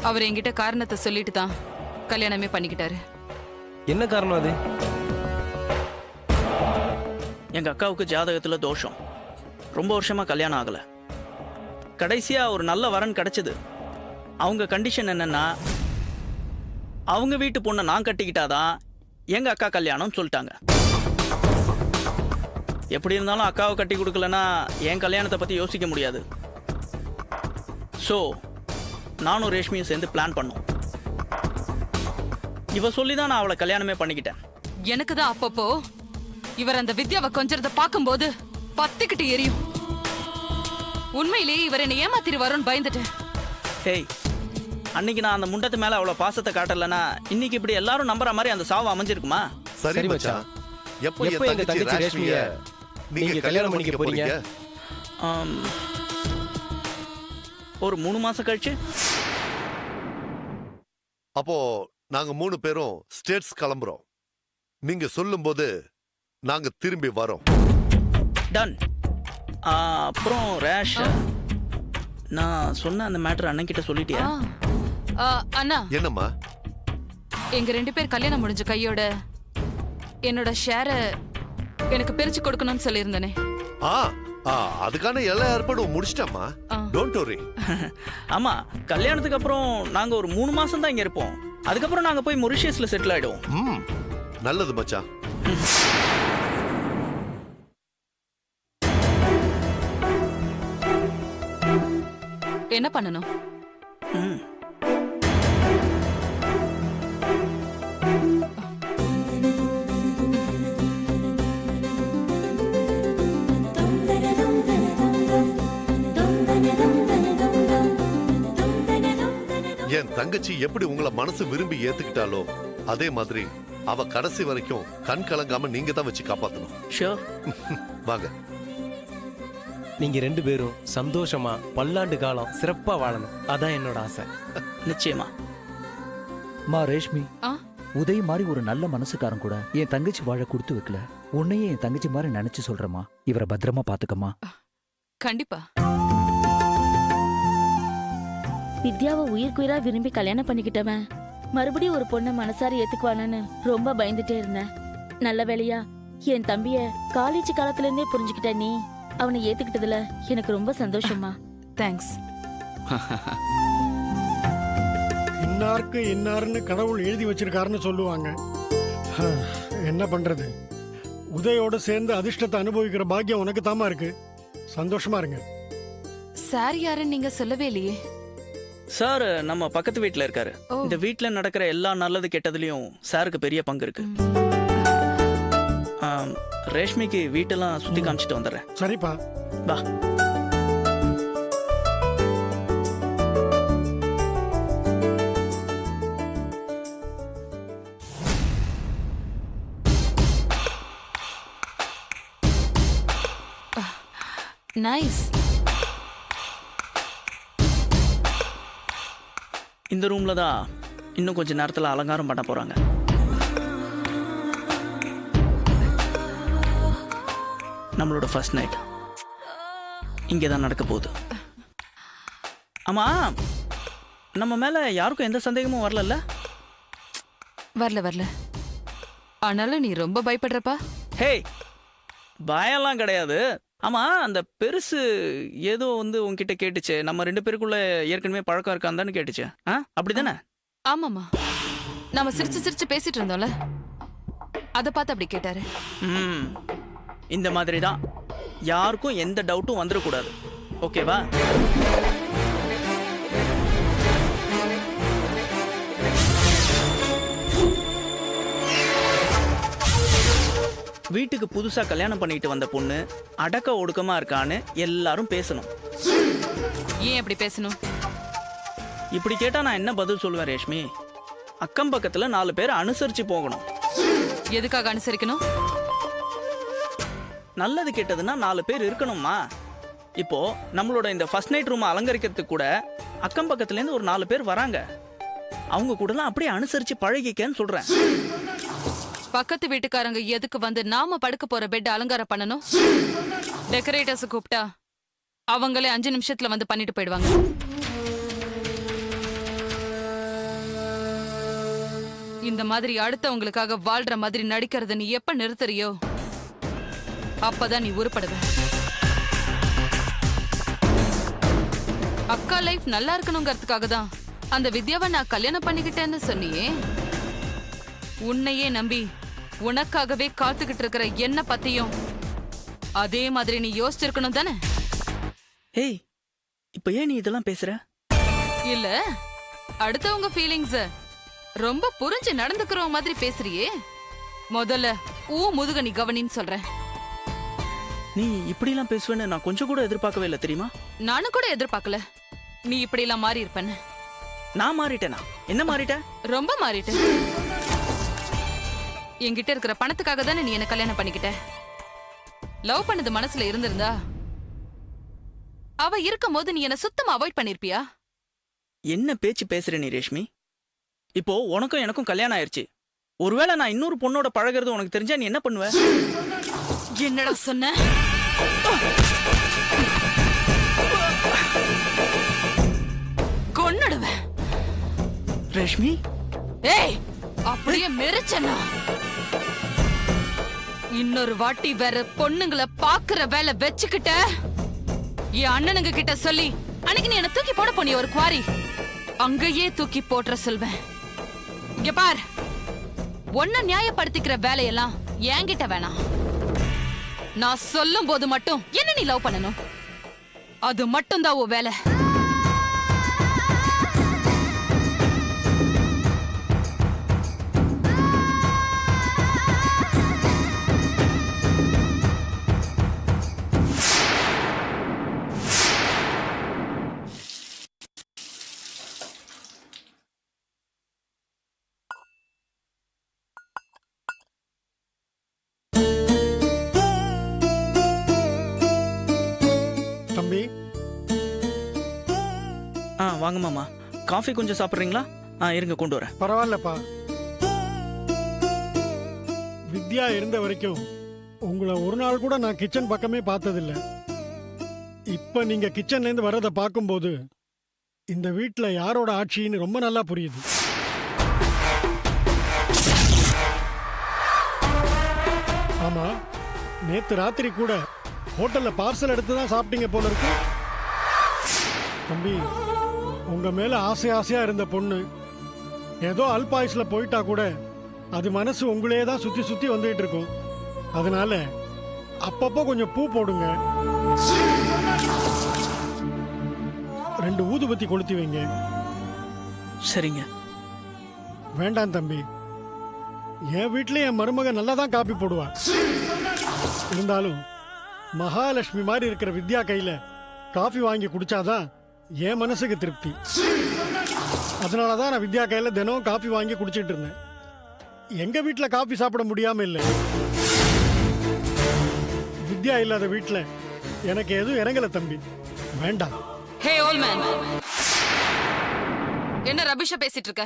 அவர் என்கிட்ட காரணத்தை சொல்லிட்டு தான் கல்யாணமே பண்ணிக்கிட்டாரு. என்ன காரணம் அது? எங்க அக்காவுக்கு ஜாதகத்துல தோஷம். ரொம்ப வருஷமா கல்யாணம் ஆகல. கடைசியா ஒரு நல்ல வரன் கிடைச்சது. அவங்க கண்டிஷன் என்னன்னா, அவங்க வீட்டு பொண்ணை நான் கட்டிக்கிட்டாதான் எங்க அக்கா கல்யாணம் சொல்லிட்டாங்க. எப்படி இருந்தாலும் அக்காவை கட்டி கொடுக்கலன்னா என் கல்யாணத்தை பத்தி யோசிக்க முடியாது. ஸோ நானும் ரேஷ்மியும் சேர்ந்து பிளான் பண்ணோம். இவ சொல்லிதான் நான் அவளை கல்யாணமே பண்ணிக்கிட்டேன். எனக்கு தான் அப்பப்போ இவர் அந்த வித்யாவை கொஞ்சத்தை பார்க்கும்போது பத்திக்கிட்டு எரியும். உண்மையிலேயே இவர் என்னை ஏமாத்திருவாரோன்னு பயந்துட்டேன். ஹேய், அன்னைக்கு நான் அந்த முண்டத்து மேல அவ்வளவு பாசத்தை காட்டலன்னா இன்னைக்கு இப்படி எல்லாரும் நம்புற மாதிரி அந்த சாவு அமைஞ்சிருக்குமா? சரி மச்சான், எப்போ எங்க தங்கச்சி ரேஷ்மிய நீங்க கல்யாணம் பண்ணிக்க போறீங்க? ஒரு 3 மாசம் கழிச்சு. அப்போ நாங்க 3 பேரும் ஸ்டேட்ஸ் கிளம்புறோம். நீங்க சொல்லும்போது நாங்க திரும்பி வரோம். டன். அப்புறம் ரேஷ், நான் சொன்ன அந்த மேட்டர் அண்ணன்கிட்ட சொல்லிட்டியா? அண்ணா, என்னம்மா? எங்க 2 பேர் கல்யாணம் முடிஞ்ச கையோட என்னோட ஷேரை எனக்கு பிரிச்சு கொடுக்கணும்னு சொல்லியிருந்தேனே. அதுக்கான எல்லா ஏற்பாடும் முடிச்சிட்டோம்மா. Don't worry. ஆமா, கல்யாணத்துக்கு அப்புறம் நாங்க ஒரு 3 மாசம் தான் இங்க இருப்போம். அதுக்கப்புறம் நாங்க போய் மொரிஷியஸ்ல செட்டில் ஆயிடுவோம். நல்லது மச்சான். என்ன பண்ணணும்? என் தங்கச்சி எப்படி உங்களை மனசு விரும்பி ஏத்துக்கிட்டாலோ அதே மாதிரி அவ கடைசி வரைக்கும் கண் கலங்காம நீங்க தான் வச்சு காப்பாத்தணும். ஷூர். வாங்க. நீங்க 2 பேரும் சந்தோஷமா பல்லாண்டு காலம் சிறப்பா வாழணும். அதான் என்னோட ஆசை. நிச்சயமா. மா ரேஷ்மி, உதய் மாதிரி ஒரு நல்ல மனசுக்காரன் கூட என் தங்கச்சி வாழ கொடுத்து வைக்கல. உன்னையே என் தங்கச்சி மாதிரி நினைச்சு சொல்றமா. இவரை பத்திரமா பாத்துக்கமா. கண்டிப்பா. வித்யாவை உயிர்க்குயிரா விரும்பி கல்யாணம் பண்ணிக்கிட்டவன் மறுபடியும் ஒரு பொண்ணை மனசார ஏத்துக்குவானு ரொம்ப பயந்துட்டே இருந்தேன். நல்ல வேலையா என் தம்பிய காலேஜ் காலத்துல இருந்தே புரிஞ்சுக்கிட்ட நீ அவனை ஏத்துக்கிட்டதுல எனக்கு ரொம்ப சந்தோஷமா. தேங்க்ஸ். இன்னாருக்கு இன்னாருன்னு கடவுள் எழுதி வச்சிருக்காருன்னு சொல்லுவாங்க. என்ன பண்றது, உதயோட சேர்ந்து அதிர்ஷ்டத்தை அனுபவிக்கிற பாக்கியம் உனக்கு தாமா இருக்கு. சந்தோஷமா இருங்க. சார் யாருன்னு நீங்க சொல்லவே இல்லையே. சார் நம்ம பக்கத்து வீட்டுல இருக்காரு. இந்த வீட்டுல நடக்கிற எல்லா நல்லது கெட்டதுலயும் சாருக்கு பெரிய பங்கு இருக்கு. ரேஷ்மிக்கு வீட்டெல்லாம் சுத்தி காமிச்சிட்டு வந்துடுறேன். சரிப்பா, வா. நைஸ். இந்த ரூம்ல தான் இன்னும் கொஞ்ச நேரத்துல அலங்காரம் பண்ண போறாங்க. நம்மளோட ஃபர்ஸ்ட் நைட் இங்கதான் நடக்க போகுது. ஆமா, நம்ம மேல யாருக்கும் எந்த சந்தேகமும் வரல? வரல. ஆனாலும் நீ ரொம்ப பயப்படுறப்பா. ஹே, பயம்லாம் கிடையாது. ஆமா, அந்த பெருசு ஏதோ உன்கிட்ட கேட்டுச்சு, நம்ம 2 பேருக்குள்ள ஏற்கனவே பழக்கம் இருக்கான்னு கேட்டுச்சு. அப்படிதானே? ஆமாமா, நாம சிரிச்சு பேசிட்டு இருந்தோம்ல, அத பார்த்து அப்படி கேட்டாரு. இந்த மாதிரி தான் யாருக்கும் எந்த டவுட்டும் வந்துடக்கூடாது. ஓகேவா? வீட்டுக்கு புதுசா கல்யாணம் பண்ணிட்டு வந்த பொண்ணு அடக்க ஒடுக்கமா இருக்கான்னு எல்லாரும் பேசணும். ஏன் அப்படி பேசணும்? இப்படி கேட்டா நான் என்ன பதில் சொல்லுவேன் ரேஷ்மி? அக்கம் பக்கத்துல 4 பேர் அனுசரிச்சு போகணும். எதுக்காக அனுசரிக்கணும்? நல்லது கெட்டதுன்னா 4 பேர் இருக்கணுமா? இப்போ நம்மளோட இந்த ஃபர்ஸ்ட் நைட் ரூம் அலங்கரிக்கிறதுக்கு கூட அக்கம் பக்கத்துல இருந்து ஒரு 4 பேர் வராங்க. அவங்க கூடலாம் அப்படியே அனுசரிச்சு பழகிக்கன்னு சொல்றேன். பக்கத்து வீட்டுக்காரங்க எதுக்கு வந்து நாம படுக்க போற பெட் அலங்காரம் பண்ணணும்? டெக்கரேட்டர்ஸ் கூப்பிட்டா அவங்களே 5 நிமிஷத்துல வந்து பண்ணிட்டு போயிடுவாங்க. இந்த மாதிரி அடுத்தவங்களுக்காக வாழ்ற மாதிரி நடிக்கிறத நீ எப்ப நிறுத்துறியோ அப்பதான் நீ உருப்படுவ. அக்கா லைஃப் நல்லா இருக்கணுங்கிறதுக்காக தான் அந்த வித்யாவை நான் கல்யாணம் பண்ணிக்கிட்டேன்னு சொன்னியே. உன்னையே நம்பி உனக்காகவே காத்துக்கிட்டு இருக்கிற என்ன பத்தியும் அதே மாதிரி நீ யோசிச்சிருக்கணும் தானே? ஏய், இப்ப ஏன் நீ இதெல்லாம் பேசுற? இல்ல, அடுத்தவங்க ஃபீலிங்ஸ் ரொம்ப புரிஞ்சு நடந்துக்கிற மாதிரி பேசுறியே. முதல்ல முதுக நீ கவனின்னு சொல்றேன். நீ இப்படிலாம் பேசுவேன்னு நான் கொஞ்சம் கூட எதிர்பார்க்கவே இல்லை தெரியுமா? நானும் கூட எதிர்பார்க்கல நீ இப்படி எல்லாம் மாறி இருப்பேன்னு. நான் மாறிட்டேனா? என்ன மாறிட்ட? ரொம்ப மாறிட்ட. என்கிட்ட இருக்கிற பணத்துக்காக தானே நீ என்ன கல்யாணம் பண்ணிக்கிட்ட. லவ் பண்ணது மனசுல இருந்திருந்தா அவ இருக்கும் போது நீ என்ன சுத்தமா அவாய்ட் பண்ணிருப்பியா? என்ன பேச்சு பேசுற நீ ரேஷ்மி? இப்போ உனக்கும் எனக்கும் கல்யாணம் ஆயிருச்சு. ஒருவேளை நான் இன்னொரு பொண்ணோட பழகிறது உனக்கு தெரிஞ்சா நீ என்ன பண்ணுவ? என்னடா சொன்ன? கொன்னுடுவேன். ரேஷ்மி, ஏய், அப்படியே மெரிச்சனா இன்னொரு வாட்டி வேற பொண்ணுங்களை பாக்குற வேலை வச்சுக்கிட்ட என் அண்ணனுங்க கிட்ட சொல்லி அன்னைக்கு நீ என்ன தூக்கி போட போனிய ஒரு குவாரி அங்கேயே தூக்கி போட்டுற சொல்வேன். இங்க பார், ஒன்ன நியாயப்படுத்திக்கிற வேலையெல்லாம் என்கிட்ட வேணாம். நான் சொல்லும் போது மட்டும் என்ன நீ லவ் பண்ணணும். அது மட்டும் தான் உன் வேலை. தம்பி, வாங்க மாமா. காஃபி கொஞ்சம் சாப்பிட்றீங்களா? இருங்க கொண்டு வரேன். பரவாயில்லப்பா. வித்யா இருந்த வரைக்கும் உங்களை ஒரு நாள் கூட நான் கிச்சன் பக்கமே பார்த்ததில்ல. இப்ப நீங்க கிச்சன்ல இருந்து வர்றதை பார்க்கும்போது இந்த வீட்டுல யாரோட ஆட்சின்னு ரொம்ப நல்லா புரியுது. ஆமா, நேத்து ராத்திரி கூட ஹோட்டல்ல பார்சல் எடுத்து தான் சாப்பிட்டீங்க போல இருக்கு. தம்பி, உங்க மேல ஆசை ஆசையா இருந்த பொண்ணு ஏதோ அல்பாயுஸ்ல போயிட்டா கூட அது மனசு உங்களே தான் சுத்தி சுத்தி வந்துட்டு இருக்கும். அதனால அப்பப்போ கொஞ்சம் பூ போடுங்க, 2 ஊதுபத்தி கொளுத்தி வைங்க. சரிங்க. வேண்டாம் தம்பி, என் வீட்ல என் மருமக நல்லா தான் காப்பி போடுவா. இருந்தாலும் மகாலட்சுமி மாதிரி இருக்கிற வித்யா கையில காஃபி வாங்கி குடிச்சாதான் என் மனசுக்கு திருப்தி. அதனாலதான் நான் வித்யா கையில தினம் காஃபி வாங்கி குடிச்சிட்டு இருந்தேன். எங்க வீட்டுல காஃபி சாப்பிட முடியாம இல்லை. வித்யா இல்லாத வீட்டுல எனக்கு எதுவும் இறங்கல தம்பி, வேண்டாம். ஹே ஓல்ட் மேன், என்ன ரபிஷா பேசிட்டு இருக்க?